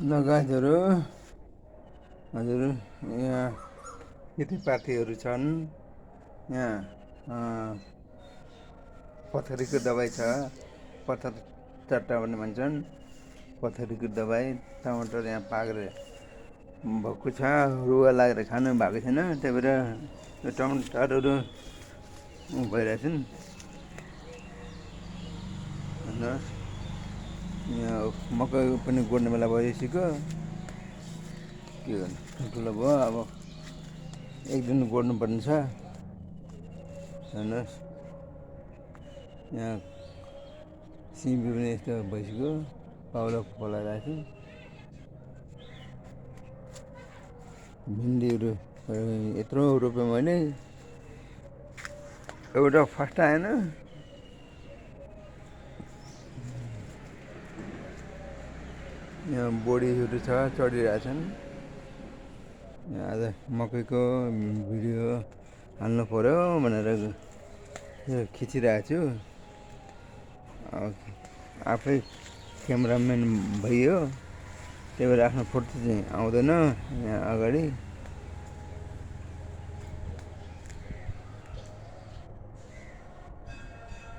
लगायतहरू हजुर यहाँ खेतीपातीहरू छन्। यहाँ पथरीको दबाई छ, पत्थर चट्टा पनि भन्छन्। पथरीको दबाई टमाटर यहाँ पाकेर भएको छ, रुवा लागेर खानु भएको छैन, त्यही भएर यो टमाटरहरू भइरहेछन्। यहाँ मकै पनि गोड्ने बेला भइसक्यो, के गर्नु ठुल्ठुलो भयो। अब एक दिन गोड्नु पर्ने छ। हेर्नुहोस् यहाँ सिमी पनि यस्तो भइसक्यो, पाउलो फलाइरहेको छु। भिन्डीहरू यत्रो रोपेँ मैले, एउटा फर्स्ट आएन। यहाँ बोडीहरू छ, चढिरहेछन्। आज मकैको भिडियो हाल्नु पर्यो भनेर खिचिरहेको छु। आफै क्यामेराम्यान भइयो, त्यही भएर आफ्नो फोटो चाहिँ आउँदैन यहाँ अगाडि।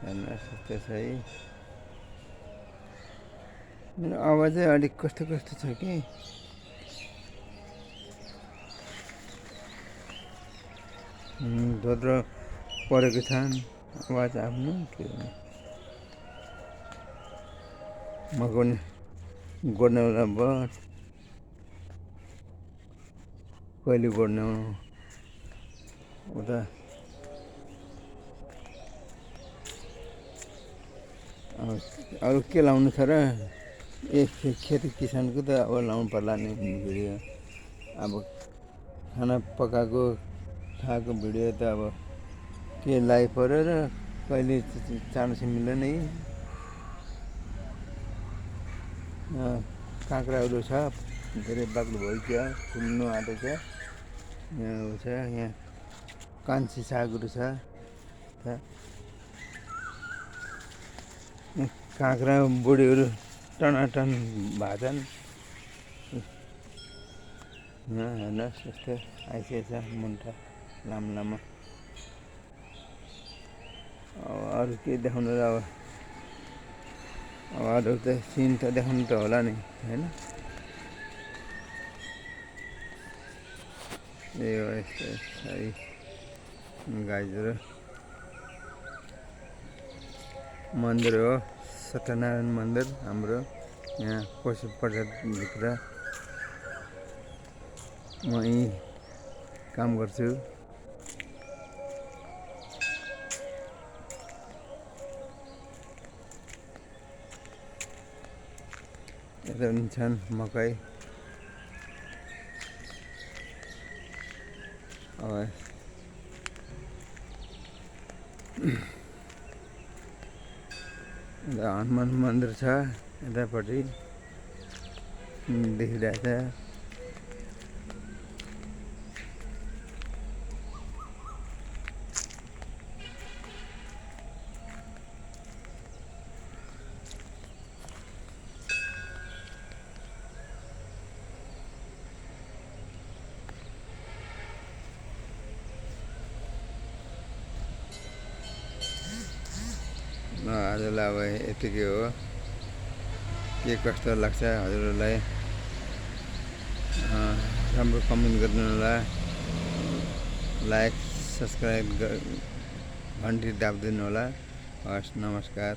हेर्नुहोस् यस्तो छ है। मेरो आवाजै अलिक कस्तो कस्तो छ कि। धोद्रो परेको छन्, आवाज आफ्नो के मकै गोड्ने बेला भयो, कहिले गोड्ने हो उता। अरू के लाउनु छ र, खेती किसानको त अब लाउनु पर्ला नि भिडियो। अब खाना पकाएको खाएको भिडियो त अब के लाइ पऱ्यो र कहिले चाँडो चाहिँ मिल्दैन है। काँक्राहरू छ, धेरै बाक्लो भइसक्यो, फुल्नु आँटेको छ। यहाँ छ, यहाँ कान्छी सागहरू छ। काँक्रा बुढीहरू टनाटन भाजन। यहाँ हेर्नुहोस् यस्तो आइसकेको छ मुन्टा लामो लामो। अब अरू के देखाउनु र, अब अरू त सिन त देखाउनु त होला नि होइन। यो यस्तो है गाईहरू। मन्दिर हो, सत्यनारायण मन्दिर हाम्रो यहाँ पशुपतिभित्र। म यहीँ काम गर्छु। यता पनि छन् मकै। हनुमान मन्दिर छ यतापट्टि देखिरहेछ। हजुरलाई अब यतिकै हो। के कस्तो लाग्छ हजुरहरूलाई राम्रो कमेन्ट गरिदिनु होला, लाइक सब्सक्राइब घन्टी दाबिदिनु होला। हस्, नमस्कार।